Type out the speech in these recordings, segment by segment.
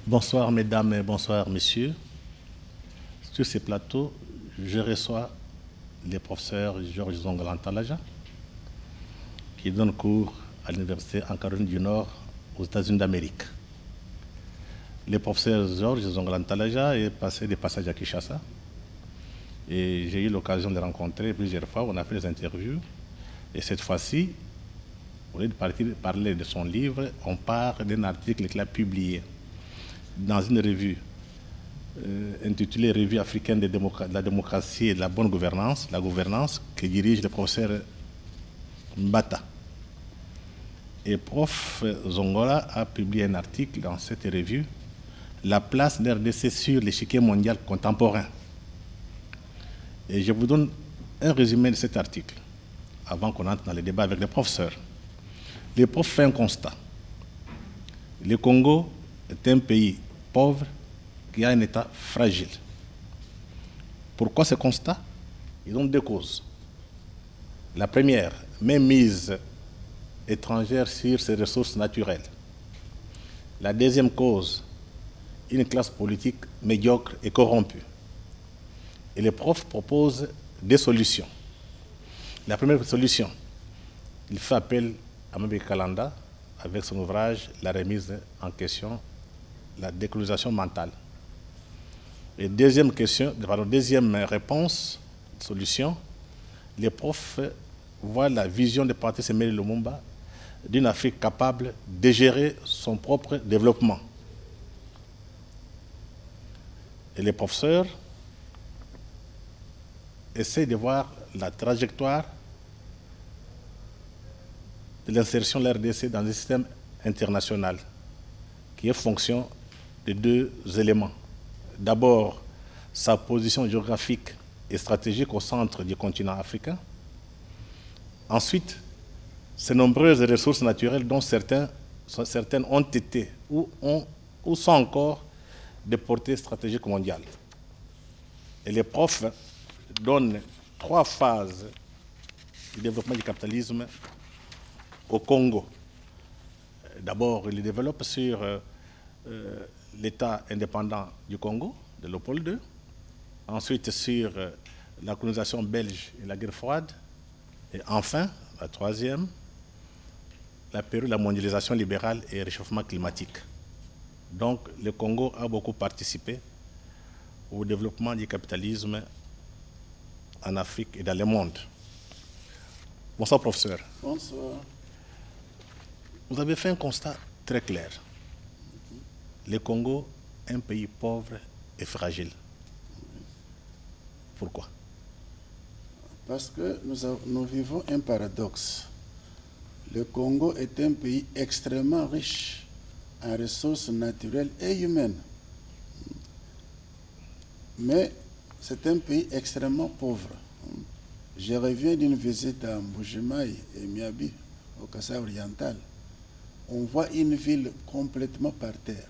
Bonsoir mesdames et bonsoir messieurs. Sur ces plateaux, je reçois le professeur Georges Zongalan-Talaja, qui donne cours à l'université en Caroline du Nord aux États-Unis d'Amérique. Le professeur Georges Zongalan-Talaja est passé des passages à Kinshasa et j'ai eu l'occasion de le rencontrer plusieurs fois. On a fait des interviews et cette fois-ci, au lieu de parler de son livre, on parle d'un article qu'il a publié dans une revue intitulée Revue africaine de la démocratie et de la bonne gouvernance, la gouvernance, que dirige le professeur Mbata. Et prof Zongola a publié un article dans cette revue, La place de l'RDC sur l'échiquier mondial contemporain. Et je vous donne un résumé de cet article, avant qu'on entre dans le débat avec les professeurs. Le prof fait un constat. Le Congo est un pays pauvre qui a un État fragile. Pourquoi ce constat? Ils ont deux causes. La première, mainmise étrangère sur ses ressources naturelles. La deuxième cause, une classe politique médiocre et corrompue. Et les profs proposent des solutions. La première solution, il fait appel à Mabé Kalanda avec son ouvrage La remise en question, la décolonisation mentale. Et deuxième réponse, solution, les profs voient la vision de Patrice Emery Lumumba d'une Afrique capable de gérer son propre développement. Et les professeurs essaient de voir la trajectoire de l'insertion de l'RDC dans le système international, qui est fonction de deux éléments. D'abord, sa position géographique et stratégique au centre du continent africain. Ensuite, ses nombreuses ressources naturelles dont certaines ont été ou sont encore de portée stratégique mondiale. Et les profs donnent trois phases du développement du capitalisme au Congo. D'abord, ils développent sur l'État indépendant du Congo, de Léopold II. Ensuite, sur la colonisation belge et la guerre froide. Et enfin, la troisième, la période de la mondialisation libérale et le réchauffement climatique. Donc, le Congo a beaucoup participé au développement du capitalisme en Afrique et dans le monde. Bonsoir, professeur. Bonsoir. Vous avez fait un constat très clair. Le Congo est un pays pauvre et fragile. Pourquoi? Parce que nous vivons un paradoxe. Le Congo est un pays extrêmement riche en ressources naturelles et humaines. Mais c'est un pays extrêmement pauvre. Je reviens d'une visite à Mbujimaï et Miabi, au Kassai oriental. On voit une ville complètement par terre.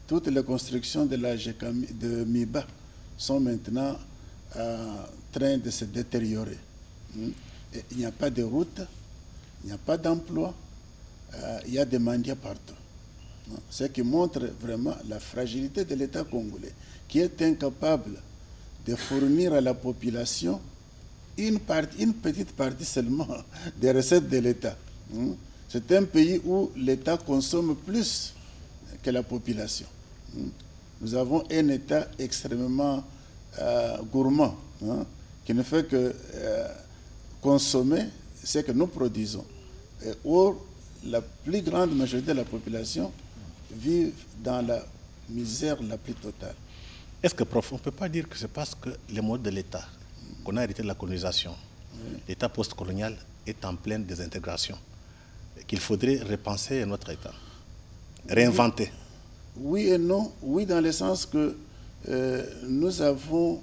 Toutes les constructions de Miba sont maintenant en train de se détériorer. Et il n'y a pas de route, il n'y a pas d'emploi, il y a des mendiants partout. Ce qui montre vraiment la fragilité de l'État congolais, qui est incapable de fournir à la population une petite partie seulement des recettes de l'État. C'est un pays où l'État consomme plus que la population. Nous avons un État extrêmement gourmand, qui ne fait que consommer ce que nous produisons. Or, la plus grande majorité de la population vit dans la misère la plus totale. Est-ce que, prof, on ne peut pas dire que c'est parce que le mode de l'État qu'on a hérité de la colonisation, l'État postcolonial est en pleine désintégration, qu'il faudrait repenser notre État, réinventer? Oui et non. Oui, dans le sens que nous avons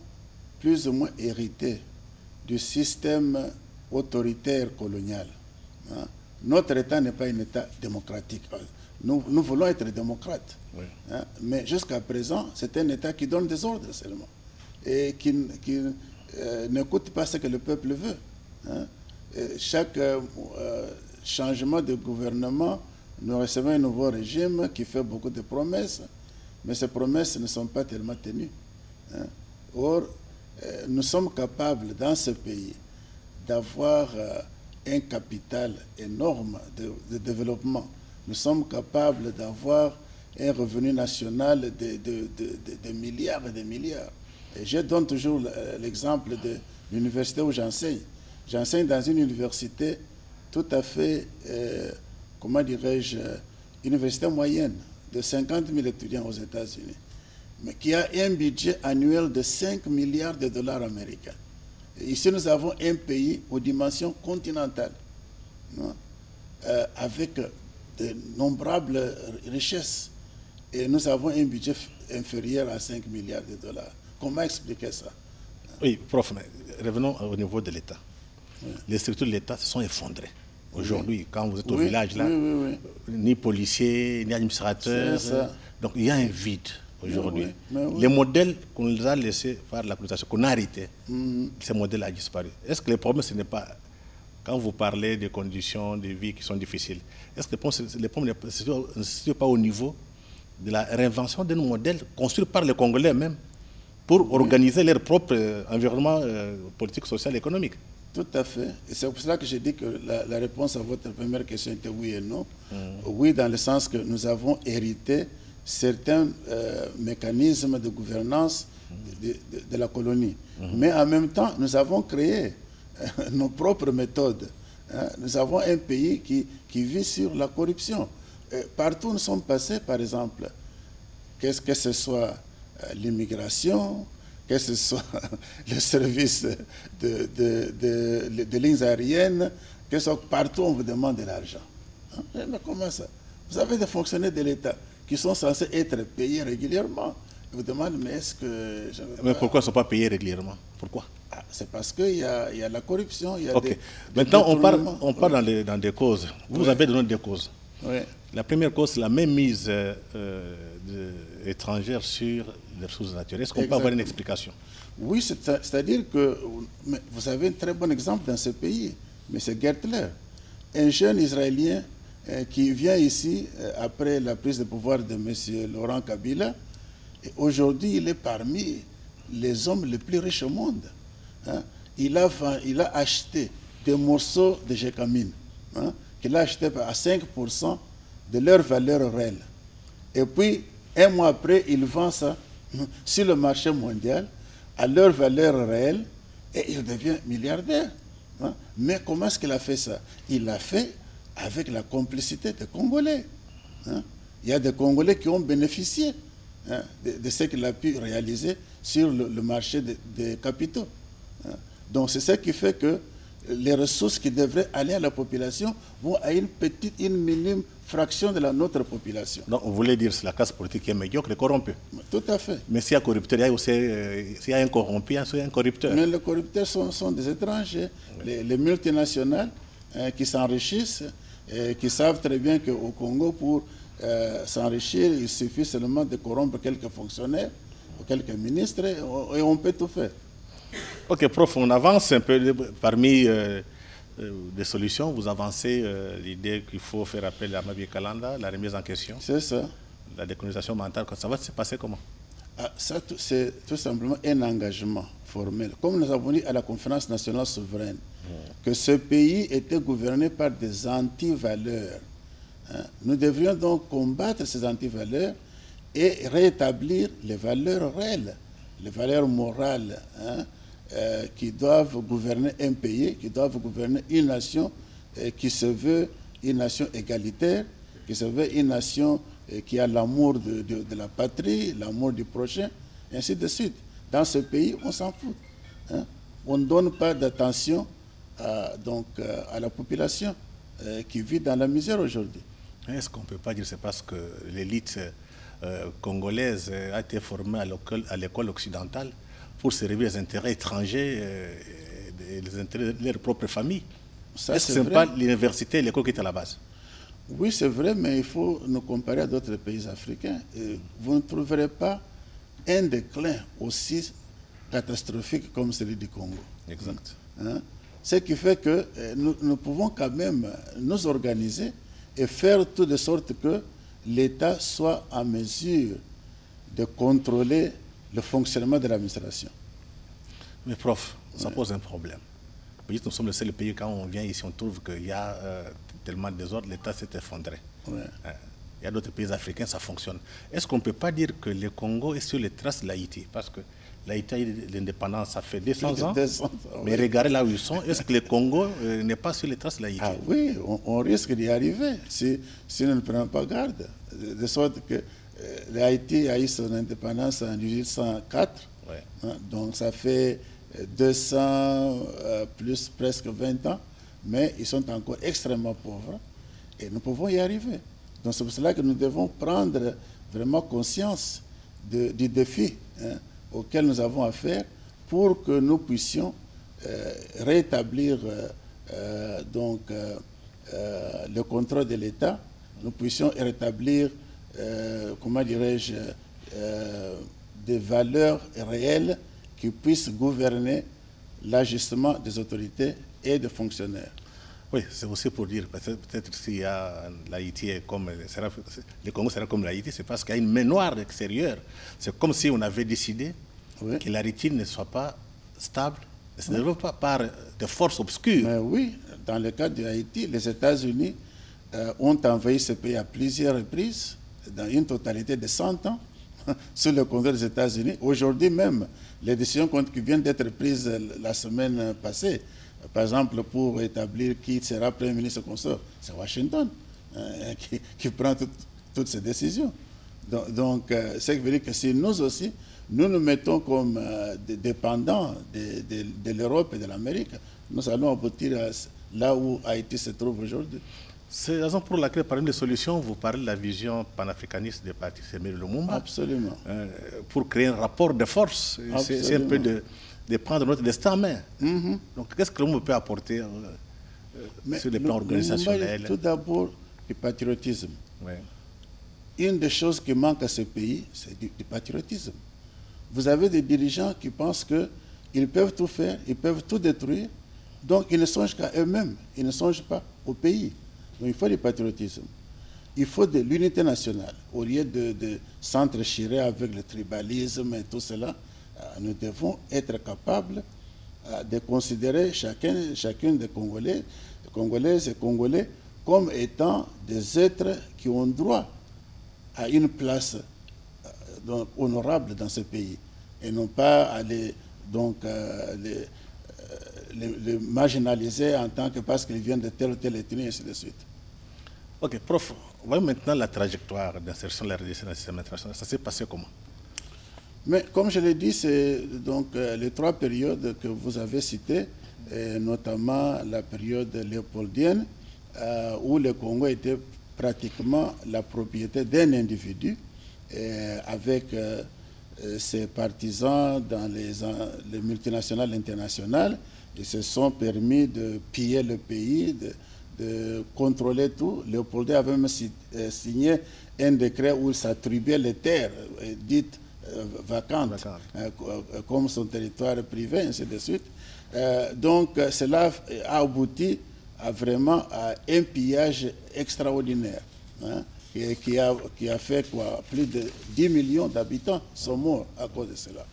plus ou moins hérité du système autoritaire colonial. Notre État n'est pas un État démocratique. Nous voulons être démocrates. Oui. Mais jusqu'à présent, c'est un État qui donne des ordres seulement et qui n'écoute pas ce que le peuple veut. Chaque changement de gouvernement nous recevons un nouveau régime qui fait beaucoup de promesses, mais ces promesses ne sont pas tellement tenues. Hein. Or, nous sommes capables dans ce pays d'avoir un capital énorme de développement. Nous sommes capables d'avoir un revenu national de milliards et de milliards. Et je donne toujours l'exemple de l'université où j'enseigne. J'enseigne dans une université tout à fait, comment dirais-je, université moyenne de 50 000 étudiants aux États-Unis, mais qui a un budget annuel de 5 milliards de dollars américains. Et ici, nous avons un pays aux dimensions continentales, avec de nombrables richesses. Et nous avons un budget inférieur à 5 milliards de dollars. Comment expliquer ça? Oui, prof, mais revenons au niveau de l'État. Oui. Les structures de l'État se sont effondrées. Aujourd'hui, quand vous êtes au village, là, ni policiers, ni administrateurs. Donc il y a un vide aujourd'hui. Les modèles qu'on nous a laissés par la colonisation, qu'on a arrêtés, ces modèles ont disparu. Est-ce que le problème, ce n'est pas, quand vous parlez des conditions de vie qui sont difficiles, est-ce que le problème ne se situe pas au niveau de la réinvention d'un modèle construit par les Congolais même pour organiser leur propre environnement politique, social et économique? Tout à fait. Et c'est pour cela que j'ai dit que la réponse à votre première question était oui et non. Oui, dans le sens que nous avons hérité certains mécanismes de gouvernance de la colonie. Mais en même temps, nous avons créé nos propres méthodes. Hein. Nous avons un pays qui vit sur la corruption. Partout où nous sommes passés, par exemple, que ce soit l'immigration, que ce soit le service de lignes aériennes, que ce soit partout on vous demande de l'argent. Hein? Mais comment ça? Vous avez des fonctionnaires de l'État qui sont censés être payés régulièrement. Ils vous demandent, mais est-ce que... Mais pourquoi ils ne sont pas payés régulièrement? Pourquoi? C'est parce qu'il y a la corruption. Il y a Maintenant, on parle dans des causes. Vous avez donné des causes. Oui. La première cause, c'est la même mise étrangère sur les ressources naturelles. Est-ce qu'on peut avoir une explication? Oui, c'est-à-dire que vous avez un très bon exemple dans ce pays, M. Gertler, un jeune Israélien qui vient ici après la prise de pouvoir de M. Laurent Kabila. Et aujourd'hui, il est parmi les hommes les plus riches au monde. Hein? Il a acheté des morceaux de gécamine, hein, qu'il a acheté à 5% de leur valeur réelle. Et puis, un mois après, il vend ça sur le marché mondial à leur valeur réelle et il devient milliardaire. Hein. Mais comment est-ce qu'il a fait ça? Il l'a fait avec la complicité des Congolais. Hein. Il y a des Congolais qui ont bénéficié de ce qu'il a pu réaliser sur le marché des capitaux. Hein. Donc c'est ce qui fait que les ressources qui devraient aller à la population vont à une minime fraction de notre population. Donc vous voulez dire que c'est la classe politique qui est médiocre et corrompue? Tout à fait. Mais s'il y a corrupteur, il y a aussi s'il y a un corrompu, il y a aussi un corrupteur. Mais les corrupteurs sont des étrangers, les multinationales qui s'enrichissent, qui savent très bien qu'au Congo, pour s'enrichir, il suffit seulement de corrompre quelques fonctionnaires ou quelques ministres et on peut tout faire. Ok, prof, on avance un peu parmi des solutions. Vous avancez l'idée qu'il faut faire appel à Mabie Kalanda, la remise en question. C'est ça. La décolonisation mentale, ça va se passer comment? Ça, c'est tout simplement un engagement formel. Comme nous avons dit à la conférence nationale souveraine, que ce pays était gouverné par des anti-valeurs. Hein. Nous devrions donc combattre ces anti-valeurs et rétablir les valeurs réelles, les valeurs morales, hein, qui doivent gouverner un pays, qui doivent gouverner une nation qui se veut une nation égalitaire, qui se veut une nation qui a l'amour de la patrie, l'amour du prochain, ainsi de suite. Dans ce pays, on s'en fout. Hein. On ne donne pas d'attention à la population qui vit dans la misère aujourd'hui. Est-ce qu'on ne peut pas dire que c'est parce que l'élite congolaise a été formée à l'école occidentale pour servir les intérêts étrangers et les intérêts de leur propre famille? Est-ce que ce n'est pas l'université et l'école qui est à la base? Oui, c'est vrai, mais il faut nous comparer à d'autres pays africains. Et vous ne trouverez pas un déclin aussi catastrophique comme celui du Congo. Exact. Hein? Ce qui fait que nous pouvons quand même nous organiser et faire tout de sorte que l'État soit en mesure de contrôler le fonctionnement de l'administration. Mais prof, ça pose un problème. Vous dites, nous sommes le seul pays, quand on vient ici, on trouve qu'il y a tellement de désordre, l'État s'est effondré. Ouais. Il y a d'autres pays africains, ça fonctionne. Est-ce qu'on ne peut pas dire que le Congo est sur les traces de l'Haïti? Parce que l'Haïti a eu l'indépendance, ça fait 200 ans. Mais regardez là où ils sont. Est-ce que le Congo n'est pas sur les traces de l'Haïti? Ah oui, on risque d'y arriver si nous ne prenons pas garde. De sorte que l'Haïti a eu son indépendance en 1804. Ouais. Hein, donc ça fait 200 plus presque 20 ans. Mais ils sont encore extrêmement pauvres. Et nous pouvons y arriver. Donc c'est pour cela que nous devons prendre vraiment conscience du défi auquel nous avons affaire pour que nous puissions rétablir le contrôle de l'État, nous puissions rétablir, comment dirais-je, des valeurs réelles qui puissent gouverner l'ajustement des autorités et des fonctionnaires. Oui, c'est aussi pour dire, peut-être s'il y a l'Haïti comme, le Congo sera comme l'Haïti, c'est parce qu'il y a une main noire extérieure. C'est comme si on avait décidé que l'Haïti ne soit pas stable, ne se développe pas par des forces obscures. Mais oui, dans le cas de Haïti, les États-Unis ont envahi ce pays à plusieurs reprises, dans une totalité de 100 ans, sous le contrôle des États-Unis. Aujourd'hui même, les décisions qui viennent d'être prises la semaine passée, par exemple, pour établir qui sera Premier ministre consort, c'est Washington qui prend toutes ces décisions. Donc, c'est qui veut dire que si nous aussi, nous nous mettons comme dépendants de l'Europe et de l'Amérique, nous allons aboutir à là où Haïti se trouve aujourd'hui. C'est la raison pour laquelle, parmi les solutions, vous parlez de la vision panafricaniste des partis Sémé Lumumba. Absolument. Pour créer un rapport de force. C'est un peu de prendre notre destin en main. Donc, qu'est-ce que l'on peut apporter sur le plan organisationnel? Tout d'abord, du patriotisme. Oui. Une des choses qui manque à ce pays, c'est du patriotisme. Vous avez des dirigeants qui pensent qu'ils peuvent tout faire, ils peuvent tout détruire, donc ils ne songent qu'à eux-mêmes, ils ne songent pas au pays. Donc il faut du patriotisme. Il faut de l'unité nationale. Au lieu de s'entrechirer avec le tribalisme et tout cela, nous devons être capables de considérer chacune des Congolais, Congolaises et Congolais comme étant des êtres qui ont droit à une place honorable dans ce pays et non pas à les marginaliser en tant que parce qu'ils viennent de telle ou telle ethnie et ainsi de suite. Ok, prof, voyons maintenant la trajectoire d'insertion de la RDC dans le système international. Ça s'est passé comment? Mais comme je l'ai dit, c'est donc les trois périodes que vous avez citées, et notamment la période léopoldienne, où le Congo était pratiquement la propriété d'un individu, avec ses partisans dans les multinationales internationales. Ils se sont permis de piller le pays, de contrôler tout. Léopoldien avait même signé un décret où il s'attribuait les terres dites vacantes, comme son territoire privé, ainsi de suite. Donc cela a abouti vraiment à un pillage extraordinaire, qui a fait quoi? Plus de 10 millions d'habitants sont morts à cause de cela.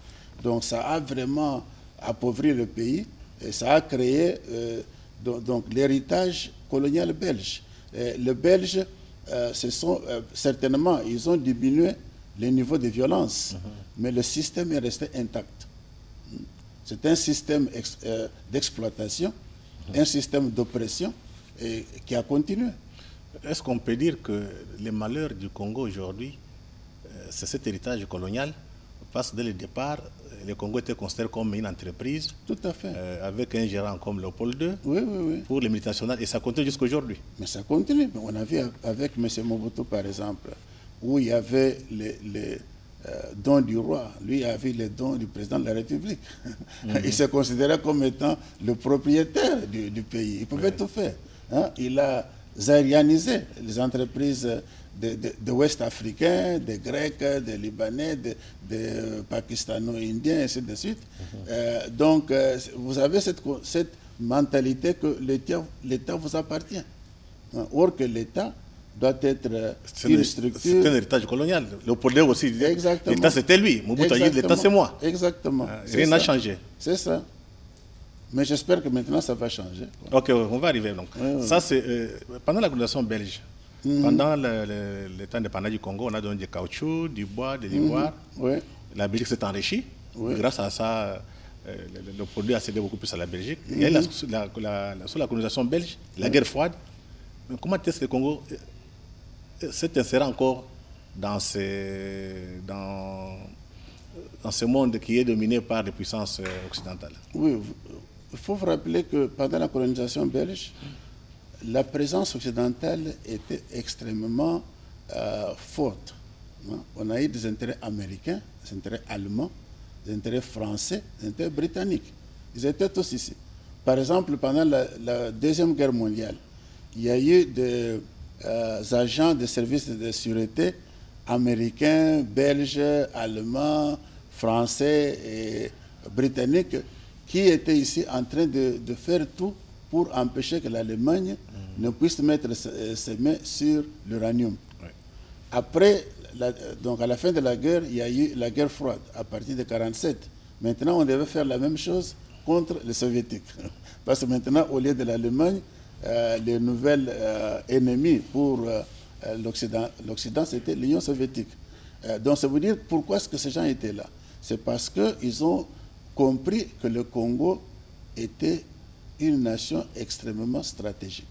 Donc ça a vraiment appauvri le pays et ça a créé donc l'héritage colonial belge. Les Belges, certainement, ils ont diminué le niveau de violence, mais le système est resté intact. C'est un système d'exploitation, un système d'oppression qui a continué. Est-ce qu'on peut dire que les malheurs du Congo aujourd'hui, c'est cet héritage colonial? Parce que dès le départ, le Congo était considéré comme une entreprise. Tout à fait. Avec un gérant comme Léopold II, oui. Pour les multinationales, et ça continue jusqu'à aujourd'hui. Mais ça continue. On a vu avec M. Mobutu, par exemple, où il y avait les dons du roi. Lui avait les dons du président de la République. Il se considérait comme étant le propriétaire du pays. Il pouvait tout faire. Il a zaïrianisé les entreprises de Ouest africains, des Grecs, des Libanais, des Pakistano-Indiens, et ainsi de suite. Donc, vous avez cette mentalité que l'État vous appartient. Or que l'État doit être une structure. C'est un héritage colonial. Léopold aussi disait Exactement. l'État c'était lui. Mobutu a dit l'État c'est moi. Exactement. Rien n'a changé. C'est ça. Mais j'espère que maintenant ça va changer. Ok, on va arriver donc. Ça c'est pendant la colonisation belge. Pendant le temps indépendant du Congo, on a donné du caoutchouc, du bois, de l'ivoire. La Belgique s'est enrichie. Grâce à ça, le produit a cédé beaucoup plus à la Belgique. Il y a sous la colonisation belge, la guerre froide. Mais comment est-ce que le Congo s'est inséré encore dans ce monde qui est dominé par les puissances occidentales? Oui, il faut vous rappeler que pendant la colonisation belge, la présence occidentale était extrêmement forte. On a eu des intérêts américains, des intérêts allemands, des intérêts français, des intérêts britanniques. Ils étaient tous ici. Par exemple, pendant la Deuxième Guerre mondiale, il y a eu des agents de services de sûreté américains, belges, allemands, français et britanniques qui étaient ici en train de faire tout pour empêcher que l'Allemagne ne puisse mettre ses mains sur l'uranium. Après, donc à la fin de la guerre, il y a eu la guerre froide à partir de 1947. Maintenant, on devait faire la même chose contre les soviétiques. Parce que maintenant, au lieu de l'Allemagne, les nouvelles ennemis pour l'Occident, c'était l'Union soviétique. Donc, ça veut dire pourquoi est-ce que ces gens étaient là? C'est parce qu'ils ont compris que le Congo était une nation extrêmement stratégique.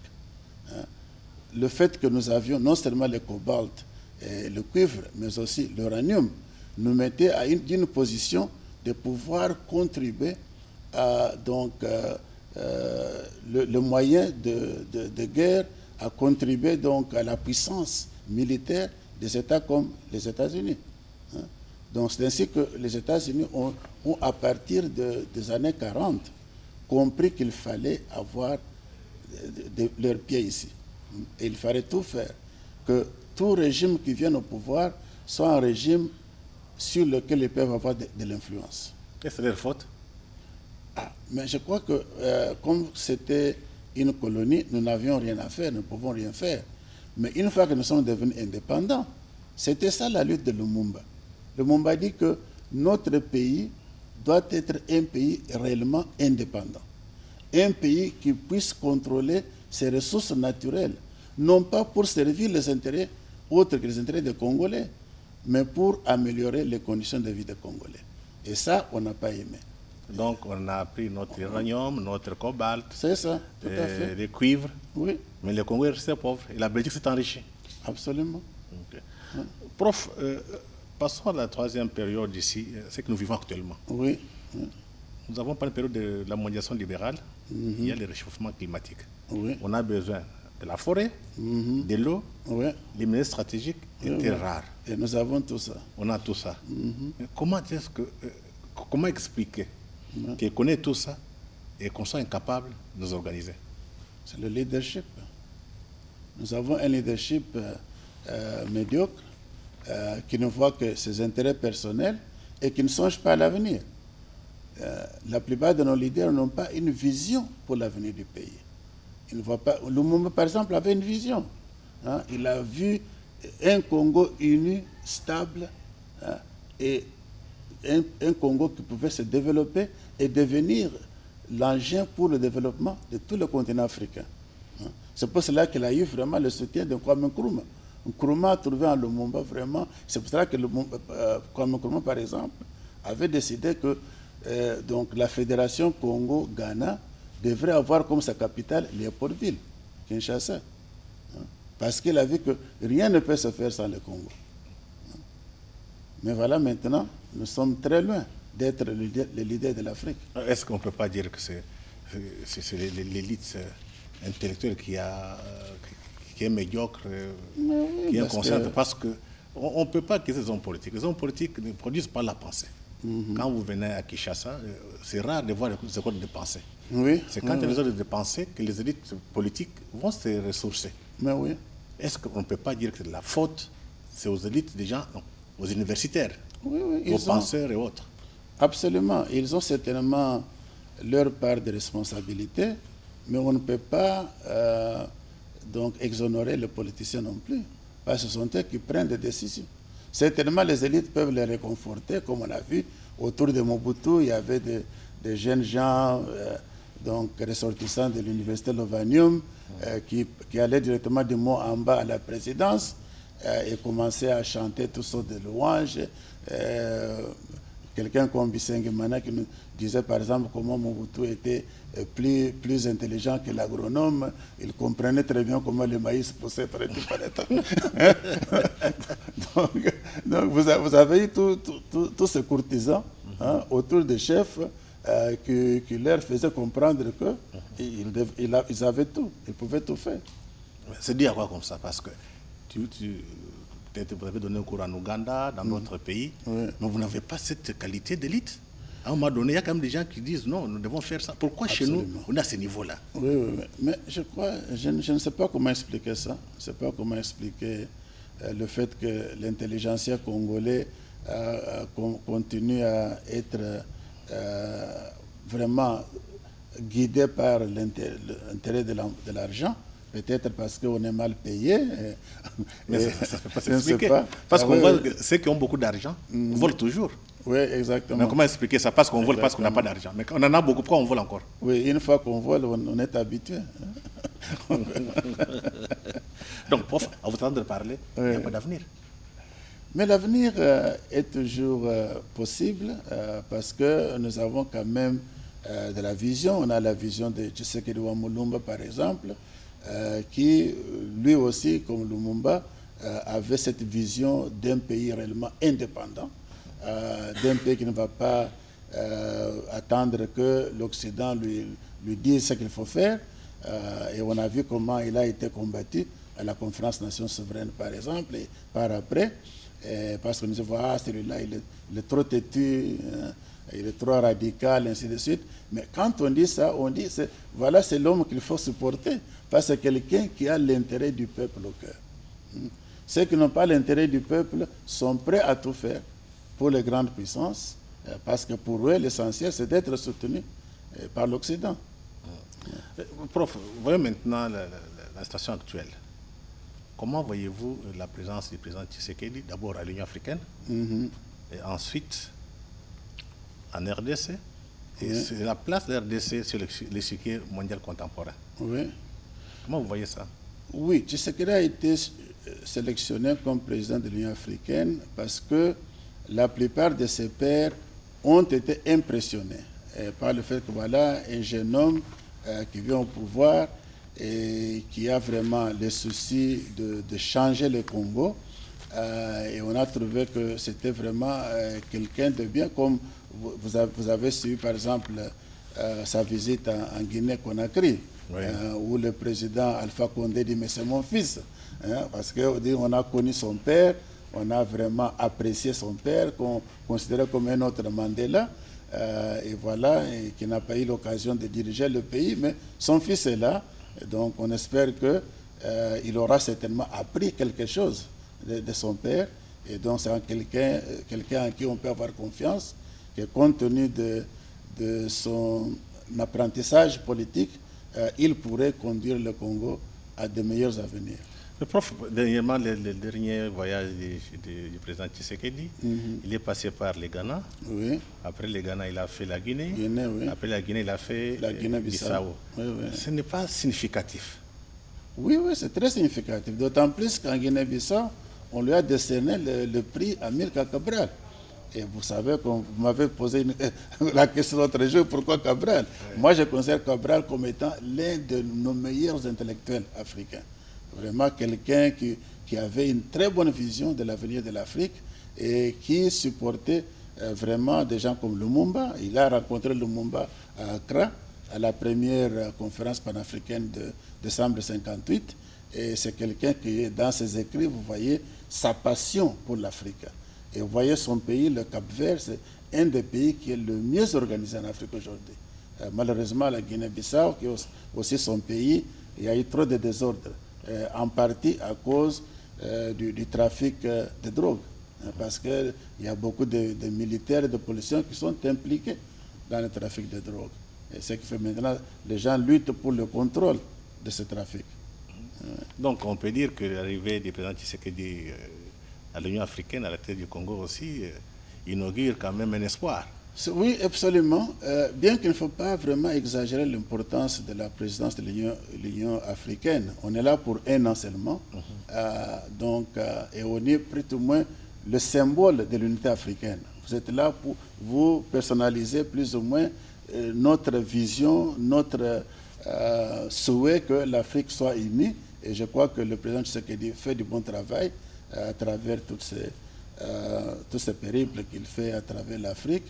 Le fait que nous avions non seulement le cobalt et le cuivre, mais aussi l'uranium, nous mettait à une position de pouvoir contribuer à le moyen de guerre, à contribuer donc à la puissance militaire des États comme les États-Unis. Donc c'est ainsi que les États-Unis ont, à partir des années 40, compris qu'il fallait avoir leurs pieds ici. Et il fallait tout faire, que tout régime qui vienne au pouvoir soit un régime sur lequel ils peuvent avoir de l'influence. Est-ce que c'est leur faute? Mais je crois que comme c'était une colonie, nous n'avions rien à faire, nous ne pouvons rien faire. Mais une fois que nous sommes devenus indépendants, c'était ça la lutte de Lumumba. Lumumba dit que notre pays doit être un pays réellement indépendant. Un pays qui puisse contrôler ses ressources naturelles, non pas pour servir les intérêts autres que les intérêts des Congolais, mais pour améliorer les conditions de vie des Congolais. Et ça, on n'a pas aimé. Donc, on a pris notre uranium, notre cobalt, c'est ça, tout à fait. Les cuivres, oui. Mais le Congo est resté pauvre et la Belgique s'est enrichie. Absolument. Okay. Prof, passons à la troisième période ici, c'est que nous vivons actuellement. Oui. Nous avons pas une période de la mondialisation libérale, il y a le réchauffement climatique. Oui. On a besoin de la forêt, de l'eau, les minerais stratégiques étaient rares. Et nous avons tout ça. On a tout ça. Comment expliquer qu'on connaît tout ça et qu'on soit incapable de nous organiser? C'est le leadership. Nous avons un leadership médiocre qui ne voit que ses intérêts personnels et qui ne songe pas à l'avenir. La plupart de nos leaders n'ont pas une vision pour l'avenir du pays. Ils ne voient pas. Lumumba, par exemple, avait une vision. Il a vu un Congo uni, stable, et un Congo qui pouvait se développer et devenir l'engin pour le développement de tout le continent africain. C'est pour cela qu'il a eu vraiment le soutien de Kwame Nkrumah. Nkrumah a trouvé en Lumumba vraiment. C'est pour cela que Kwame Nkrumah, par exemple, avait décidé que donc la fédération Congo-Ghana devrait avoir comme sa capitale Léopoldville, Kinshasa. Parce qu'il a vu que rien ne peut se faire sans le Congo. Mais voilà, maintenant, nous sommes très loin d'être le leader de l'Afrique. Est-ce qu'on ne peut pas dire que c'est l'élite intellectuelle qui est médiocre, qui est inconsciente? Parce qu'on ne peut pas quitter les hommes politiques. Les hommes politiques ne produisent pas la pensée. Quand vous venez à Kinshasa, c'est rare de voir les écoles de pensée. Oui, c'est quand il y a des écoles de pensée que les élites politiques vont se ressourcer. Mais oui. Est-ce qu'on ne peut pas dire que la faute, c'est aux élites des gens, non, aux universitaires, aux penseurs et autres? Absolument. Ils ont certainement leur part de responsabilité, mais on ne peut pas donc exonérer les politiciens non plus, parce que ce sont eux qui prennent des décisions. Certainement, les élites peuvent les réconforter, comme on a vu, autour de Mobutu, il y avait des jeunes gens, donc ressortissants de l'université Lovanium, qui allaient directement du mont en bas à la présidence et commençaient à chanter toutes sortes de louanges. Quelqu'un comme Bisengemana qui nous disait par exemple comment Mobutu était plus intelligent que l'agronome. Il comprenait très bien comment le maïs poussait par temps. Donc vous avez eu tous ces courtisans autour des chefs qui leur faisaient comprendre qu'ils avaient tout, ils pouvaient tout faire. C'est dit à quoi comme ça? Parce que peut-être vous avez donné un cours en Ouganda, dans d'autres pays, mais vous n'avez pas cette qualité d'élite. À un moment donné, il y a quand même des gens qui disent non, nous devons faire ça. Pourquoi Absolument. Chez nous, on a ce niveau-là? Oui, mais je crois, je ne sais pas comment expliquer ça. Je ne sais pas comment expliquer le fait que l'intelligentsia congolais continue à être vraiment guidé par l'intérêt de l'argent. Peut-être parce qu'on est mal payé. Mais ça ne peut pas s'expliquer. Parce qu'on voit que ceux qui ont beaucoup d'argent volent toujours. Oui, exactement. Mais comment expliquer ça? Parce qu'on vole, parce qu'on n'a pas d'argent. Mais on en a beaucoup, pourquoi on vole encore? Oui, une fois qu'on vole, on est habitué. Donc, prof, à vous entendre parler, il n'y a pas d'avenir. Mais l'avenir est toujours possible parce que nous avons quand même de la vision. On a la vision de Tshisekedi Mulumba, par exemple, qui, lui aussi, comme Lumumba, avait cette vision d'un pays réellement indépendant, d'un pays qui ne va pas attendre que l'Occident lui dise ce qu'il faut faire. Et on a vu comment il a été combattu à la conférence Nations souveraines, par exemple, et par après, parce qu'on se voit, ah, celui-là, il est trop têtu, il est trop radical, ainsi de suite. Mais quand on dit ça, on dit, voilà, c'est l'homme qu'il faut supporter, parce que c'est quelqu'un qui a l'intérêt du peuple au cœur. Ceux qui n'ont pas l'intérêt du peuple sont prêts à tout faire pour les grandes puissances, parce que pour eux, l'essentiel, c'est d'être soutenu par l'Occident. Prof, voyez maintenant la situation actuelle. Comment voyez-vous la présence du président Tshisekedi, d'abord à l'Union africaine, et ensuite en RDC, et c'est la place de RDC sur l'échiquier mondial contemporain? Oui. Comment vous voyez ça? Oui, Tshisekedi a été sélectionné comme président de l'Union africaine parce que la plupart de ses pairs ont été impressionnés par le fait que voilà un jeune homme qui vient au pouvoir et qui a vraiment le souci de changer le Congo. Et on a trouvé que c'était vraiment quelqu'un de bien, comme vous avez suivi par exemple sa visite en Guinée-Conakry, oui. Où le président Alpha Condé dit mais c'est mon fils, parce qu'on a connu son père, on a vraiment apprécié son père, qu'on considérait comme un autre Mandela, et voilà, et qui n'a pas eu l'occasion de diriger le pays, mais son fils est là, et donc on espère qu'il aura certainement appris quelque chose de son père, et donc c'est quelqu'un en qui on peut avoir confiance, que compte tenu de son apprentissage politique, il pourrait conduire le Congo à de meilleurs avenirs. Le prof, dernièrement, le dernier voyage du président Tshisekedi, il est passé par le Ghana. Oui. Après le Ghana, il a fait la Guinée. Oui. Après la Guinée, il a fait la Guinée-Bissau. Oui. Ce n'est pas significatif. Oui, c'est très significatif. D'autant plus qu'en Guinée-Bissau, on lui a décerné le prix Amilcar Cabral. Et vous savez, vous m'avez posé la question l'autre jour, pourquoi Cabral? Oui. Moi, je considère Cabral comme étant l'un de nos meilleurs intellectuels africains. Vraiment quelqu'un qui avait une très bonne vision de l'avenir de l'Afrique et qui supportait vraiment des gens comme Lumumba. Il a rencontré Lumumba à Accra, à la première conférence panafricaine de décembre 1958. Et c'est quelqu'un qui, dans ses écrits, vous voyez sa passion pour l'Afrique. Et vous voyez son pays, le Cap-Vert, c'est un des pays qui est le mieux organisé en Afrique aujourd'hui. Malheureusement, la Guinée-Bissau, qui est aussi son pays, il y a eu trop de désordres, en partie à cause du trafic de drogue. Parce qu'il y a beaucoup de militaires et de policiers qui sont impliqués dans le trafic de drogue. Et ce qui fait maintenant, les gens luttent pour le contrôle de ce trafic. Donc on peut dire que l'arrivée du président Tshisekedi à l'Union africaine, à la tête du Congo aussi, inaugure quand même un espoir. Oui, absolument. Bien qu'il ne faut pas vraiment exagérer l'importance de la présidence de l'Union africaine. On est là pour 1 an seulement. Et on est plus ou moins le symbole de l'unité africaine. Vous êtes là pour vous personnaliser plus ou moins notre vision, notre souhait que l'Afrique soit unie. Et je crois que le président Tshisekedi fait du bon travail à travers tous ces périples qu'il fait à travers l'Afrique,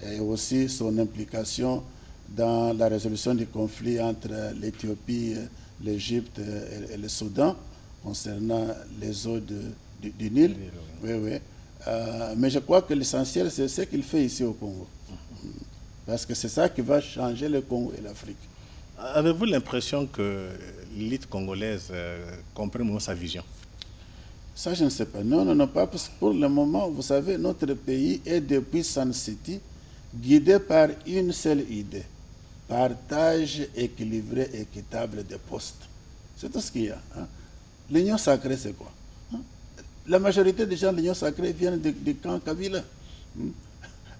et aussi son implication dans la résolution du conflit entre l'Éthiopie, l'Égypte et le Soudan concernant les eaux du Nil. Oui, oui. Mais je crois que l'essentiel, c'est ce qu'il fait ici au Congo. Parce que c'est ça qui va changer le Congo et l'Afrique. Avez-vous l'impression que l'élite congolaise comprend sa vision? Ça, je ne sais pas. Non, non, non, pas parce que pour le moment, vous savez, notre pays est depuis Sun City guidé par une seule idée: partage équilibré, équitable des postes. C'est tout ce qu'il y a. Hein. L'union sacrée, c'est quoi? Hein? La majorité des gens de l'union sacrée viennent du camp Kabila.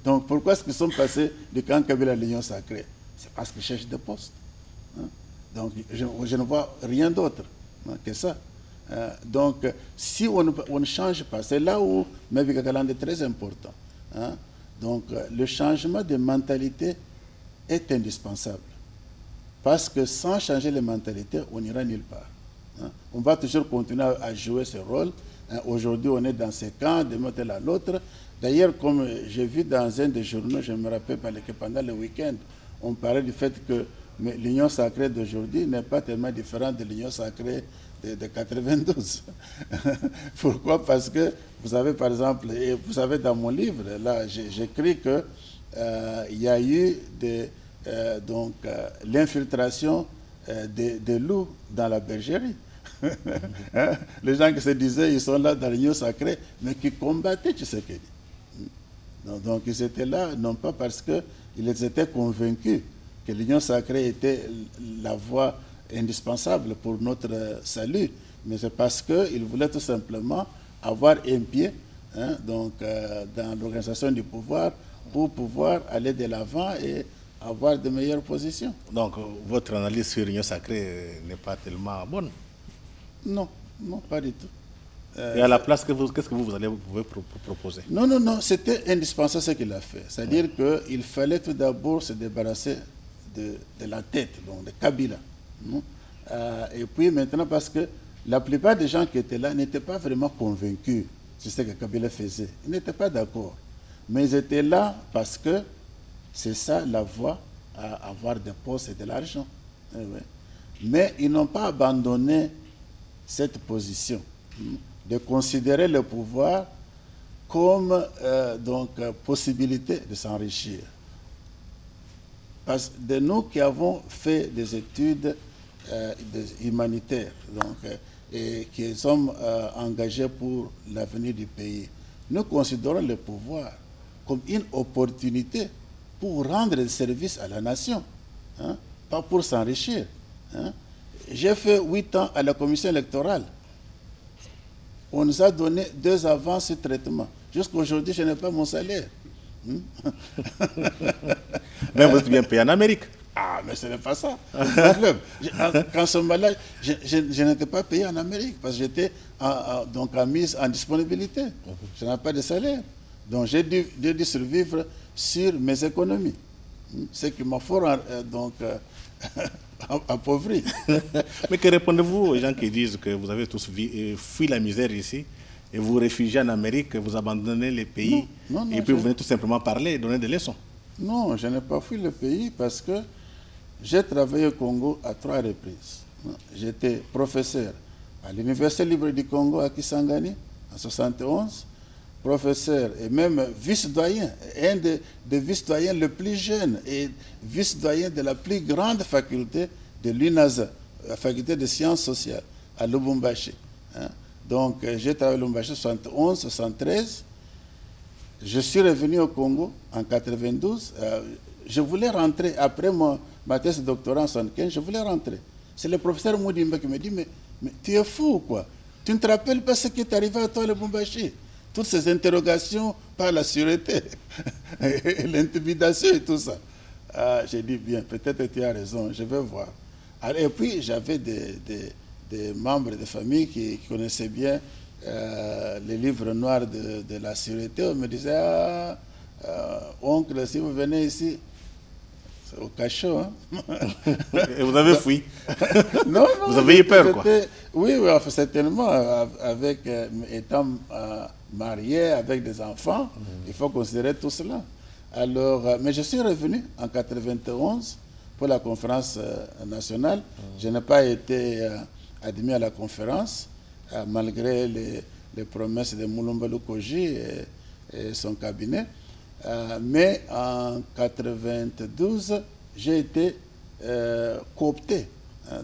Donc pourquoi est-ce qu'ils sont passés du camp Kabila à l'union sacrée? C'est parce qu'ils cherchent des postes. Hein. Donc je ne vois rien d'autre que ça. Donc si on ne change pas, c'est là où Mavika Galand est très important. Hein. Donc le changement de mentalité est indispensable. Parce que sans changer les mentalités, on n'ira nulle part. Hein. On va toujours continuer à jouer ce rôle. Hein. Aujourd'hui, on est dans ces camps, de l'autre à l'autre. D'ailleurs, comme j'ai vu dans un des journaux, je me rappelle que pendant le week-end, on parlait du fait que l'union sacrée d'aujourd'hui n'est pas tellement différente de l'union sacrée de 92. Pourquoi? Parce que, vous savez, par exemple, et vous savez, dans mon livre, là, j'écris que il y a eu l'infiltration des loups dans la bergerie. Hein? Les gens qui se disaient ils sont là dans l'union sacrée, mais qui combattaient Tshisekedi. Donc ils étaient là, non pas parce qu'ils étaient convaincus que l'union sacrée était la voie indispensable pour notre salut, mais c'est parce qu'ils voulaient tout simplement avoir un pied dans l'organisation du pouvoir pour pouvoir aller de l'avant et avoir de meilleures positions. Donc votre analyse sur l'union sacrée n'est pas tellement bonne? Non, non, pas du tout. Et à la place, qu'est-ce que vous allez proposer? Non, non, non, c'était indispensable ce qu'il a fait. C'est-à-dire qu'il fallait tout d'abord se débarrasser de la tête, donc de Kabila. Et puis maintenant, parce que la plupart des gens qui étaient là n'étaient pas vraiment convaincus de ce que Kabila faisait. Ils n'étaient pas d'accord. Mais ils étaient là parce que c'est ça la voie à avoir des postes et de l'argent. Mais ils n'ont pas abandonné cette position de considérer le pouvoir comme possibilité de s'enrichir. Parce que de nous qui avons fait des études humanitaires et qui sommes engagés pour l'avenir du pays, nous considérons le pouvoir comme une opportunité pour rendre service à la nation, hein, pas pour s'enrichir. Hein. J'ai fait 8 ans à la commission électorale. On nous a donné 2 avances de traitement. Jusqu'à aujourd'hui, je n'ai pas mon salaire. Mais vous êtes bien payé en Amérique. Ah, mais ce n'est pas ça. Quand ce moment-là, je n'étais pas payé en Amérique parce que j'étais en mise en disponibilité. Je n'avais pas de salaire. Donc j'ai dû survivre sur mes économies. Ce qui m'a fort appauvri. Mais que répondez-vous aux gens qui disent que vous avez tous fui la misère ici et vous réfugiez en Amérique, vous abandonnez les pays et puis vous venez tout simplement parler et donner des leçons? Non, je n'ai pas fui le pays parce que j'ai travaillé au Congo à 3 reprises. J'étais professeur à l'Université libre du Congo à Kisangani en 1971, professeur et même vice-doyen, un des vice-doyens le plus jeune et vice-doyen de la plus grande faculté de l'UNASA, la faculté de sciences sociales à Lubumbashi. Hein. Donc j'ai travaillé à Lubumbashi en 1971, 1973. Je suis revenu au Congo en 1992. Je voulais rentrer après ma thèse de doctorat en 1975. Je voulais rentrer. C'est le professeur Moudimba qui me dit, mais Mais tu es fou, quoi. Tu ne te rappelles pas ce qui est arrivé à toi, le Lubumbashi? Toutes ces interrogations par la sûreté, l'intimidation et tout ça. Ah, j'ai dit, bien, peut-être tu as raison, je vais voir. Alors, et puis, j'avais des membres de famille qui connaissaient bien les livres noirs de la sûreté. On me disait, ah, oncle, si vous venez ici, c'est au cachot. Hein? Et vous avez fui? Non, non. Vous avez eu peur, quoi? Oui, oui, enfin, certainement, avec, étant marié, avec des enfants, il faut considérer tout cela. Alors, mais je suis revenu en 91 pour la conférence nationale. Je n'ai pas été admis à la conférence, malgré les promesses de Mulumba Lukoji et son cabinet. Mais en 92, j'ai été coopté.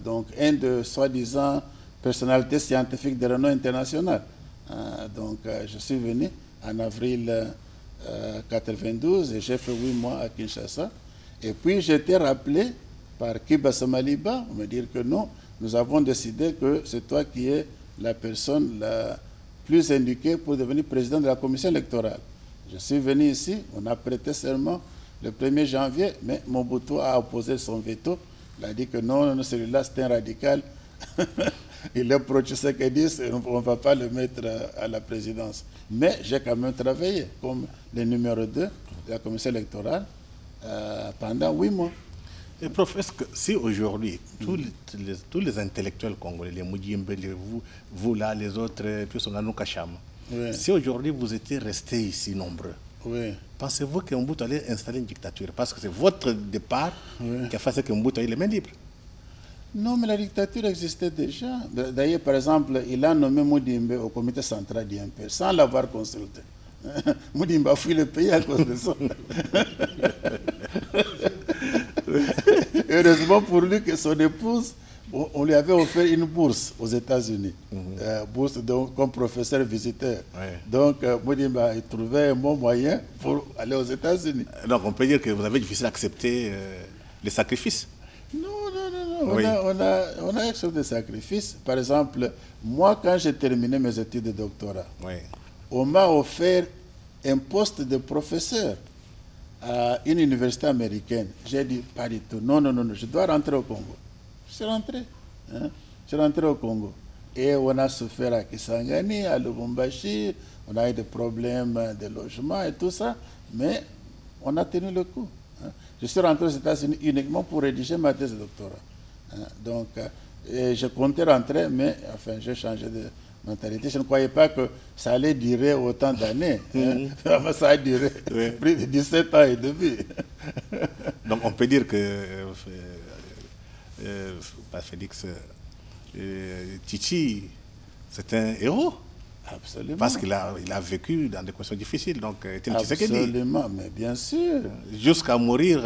Donc, un de soi-disant personnalités scientifiques de renom international. Donc, je suis venu en avril 92 et j'ai fait 8 mois à Kinshasa. Et puis, j'ai été rappelé par Kiba Samaliba, on me dire que non, nous avons décidé que c'est toi qui es la personne la plus indiquée pour devenir président de la commission électorale. Je suis venu ici, on a prêté serment le 1er janvier, mais Mobutu a opposé son veto. Il a dit que non, non, celui-là c'est un radical. Il est pro-Tshisekedi, on ne va pas le mettre à la présidence. Mais j'ai quand même travaillé comme le numéro 2 de la commission électorale pendant 8 mois. Et prof, est-ce que si aujourd'hui, tous les intellectuels congolais, les Mujimbe, vous là, les autres, puis Songanou Kacham, oui. Si aujourd'hui vous étiez restés ici nombreux, oui. Pensez-vous que Mobutu allait installer une dictature? Parce que c'est votre départ qui a fait que Mobutu ait les mains libres. Non, mais la dictature existait déjà. D'ailleurs, par exemple, il a nommé Mudimbe au comité central du MPR sans l'avoir consulté. Mudimbe a fui le pays à cause de ça. Heureusement pour lui que son épouse, on lui avait offert une bourse aux États-Unis, bourse donc, comme professeur visiteur. Ouais. Donc, Mudimbe a trouvé un bon moyen pour aller aux États-Unis. Donc, on peut dire que vous avez difficile à accepter les sacrifices. Non, non, non, oui. on a accepté des sacrifices. Par exemple, moi, quand j'ai terminé mes études de doctorat, oui. On m'a offert un poste de professeur à une université américaine. J'ai dit, pas du tout, non, non, non, je dois rentrer au Congo. Je suis rentré. Hein? Je suis rentré au Congo. Et on a souffert à Kisangani, à Lubumbashi, on a eu des problèmes de logement et tout ça, mais on a tenu le coup. Hein? Je suis rentré aux États-Unis uniquement pour rédiger ma thèse de doctorat. Hein? Donc, je comptais rentrer, mais enfin, j'ai changé de mentalité. Je ne croyais pas que ça allait durer autant d'années. Hein? Ça a duré plus de 17 ans et demi. Donc, on peut dire que Félix Tchichi, c'est un héros. Absolument. Parce qu'il a vécu dans des conditions difficiles. Donc, absolument, mais bien sûr. Jusqu'à mourir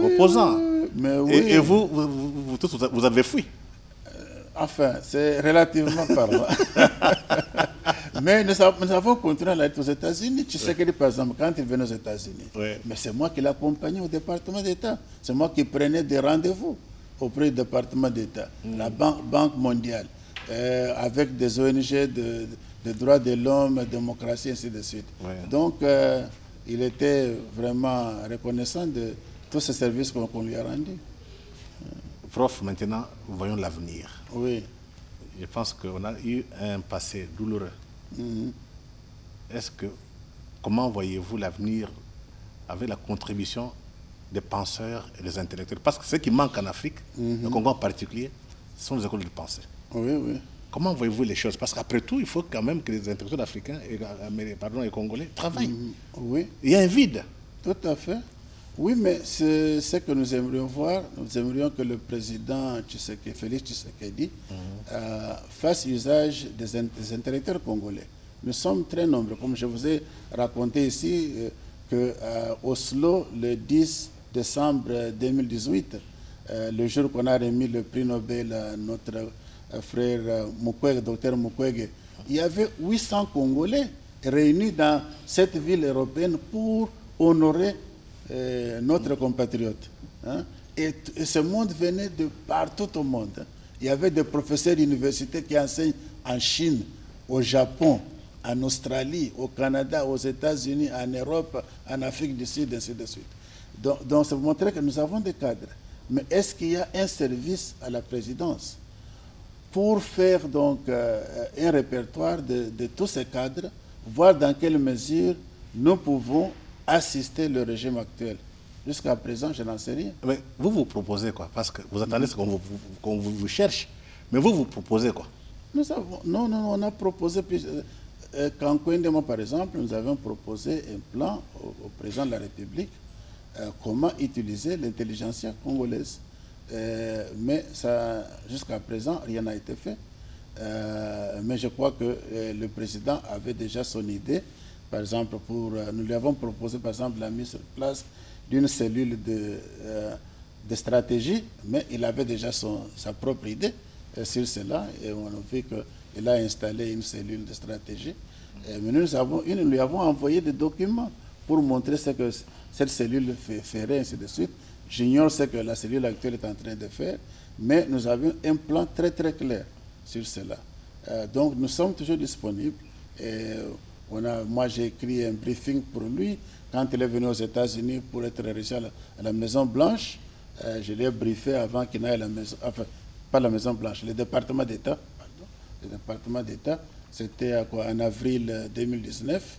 opposant. Mais oui. Et vous tous, vous avez fui. Enfin, c'est relativement parlant. Mais nous avons continué à aller aux États-Unis. Tu sais que, par exemple, quand il venait aux États-Unis, mais c'est moi qui l'accompagnais au département d'État. C'est moi qui prenais des rendez-vous auprès du département d'État, la Banque mondiale, avec des ONG de droits de l'homme, démocratie, ainsi de suite. Ouais. Donc, il était vraiment reconnaissant de tous ces services qu'on lui a rendus. Prof, maintenant, voyons l'avenir. Oui. Je pense qu'on a eu un passé douloureux. Comment voyez-vous l'avenir avec la contribution des penseurs et des intellectuels? Parce que ce qui manque en Afrique, le Congo en particulier, ce sont les écoles de pensée. Oui, oui. Comment voyez-vous les choses? Parce qu'après tout, il faut quand même que les intellectuels africains et Congolais travaillent. Oui. Il y a un vide. Tout à fait. Oui, mais c'est ce que nous aimerions voir. Nous aimerions que le président Félix Tshisekedi fasse usage des intellectuels congolais. Nous sommes très nombreux. Comme je vous ai raconté ici, qu'à Oslo, le 10 décembre 2018, le jour qu'on a remis le prix Nobel à notre frère Mukwege, docteur Mukwege, il y avait 800 Congolais réunis dans cette ville européenne pour honorer notre compatriote. Hein? Et ce monde venait de partout au monde. Il y avait des professeurs d'université qui enseignent en Chine, au Japon, en Australie, au Canada, aux États-Unis, en Europe, en Afrique du Sud, ainsi de suite. Donc ça vous montrait que nous avons des cadres. Mais est-ce qu'il y a un service à la présidence pour faire donc un répertoire de tous ces cadres, voir dans quelle mesure nous pouvons assister le régime actuel? Jusqu'à présent, je n'en sais rien. Mais vous proposez quoi? Parce que vous attendez ce qu'on vous cherche. Mais vous proposez quoi? Nous avons, non, on a proposé plus. Quand Kouendema, par exemple, nous avons proposé un plan au président de la République, comment utiliser l'intelligentsia congolaise. Mais jusqu'à présent, rien n'a été fait. Mais je crois que le président avait déjà son idée. Par exemple, nous lui avons proposé, par exemple, la mise en place d'une cellule de stratégie, mais il avait déjà sa propre idée sur cela, et on a vu qu'il a installé une cellule de stratégie. Mais nous lui avons envoyé des documents pour montrer ce que cette cellule ferait, ainsi de suite. J'ignore ce que la cellule actuelle est en train de faire, mais nous avions un plan très très clair sur cela. Donc nous sommes toujours disponibles. Et moi j'ai écrit un briefing pour lui quand il est venu aux États-Unis pour être reçu à la Maison Blanche. Je l'ai briefé avant qu'il n'aille à la Maison, enfin pas la Maison Blanche, le département d'État. Le département d'État, c'était en avril 2019.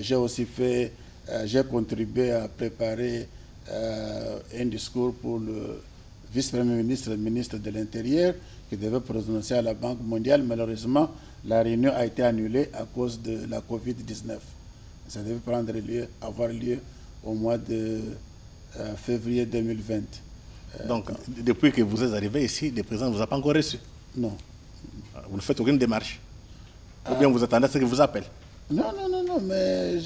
J'ai contribué à préparer un discours pour le vice-premier ministre et le ministre de l'Intérieur qui devait prononcer à la Banque mondiale. Malheureusement, la réunion a été annulée à cause de la Covid-19. Ça devait avoir lieu au mois de février 2020. Donc, depuis que vous êtes arrivé ici, le président ne vous a pas encore reçu? Non. Vous ne faites aucune démarche? Ou bien vous attendez à ce qu'il vous appelle? Non, mais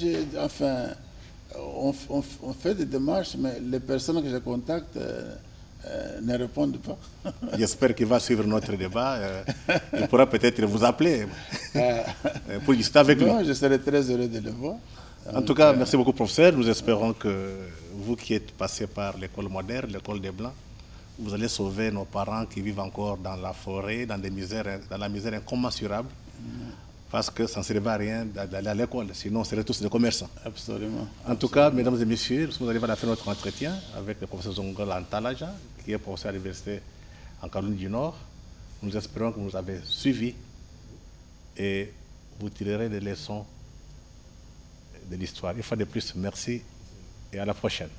on fait des démarches, mais les personnes que je contacte ne répondent pas. J'espère qu'il va suivre notre débat. Il pourra peut-être vous appeler pour discuter avec lui. Je serai très heureux de le voir. En tout cas, merci beaucoup, professeur. Nous espérons que vous qui êtes passé par l'école moderne, l'école des Blancs, vous allez sauver nos parents qui vivent encore dans la forêt, dans la misère incommensurable. Parce que ça ne servait à rien d'aller à l'école, sinon on serait tous des commerçants. Absolument. En tout cas, mesdames et messieurs, nous arrivons à la fin de notre entretien avec le professeur Zongola Ntalaja, qui est professeur à l'université en Cameroun du Nord. Nous espérons que vous avez suivi et vous tirerez des leçons de l'histoire. Une fois de plus, merci et à la prochaine.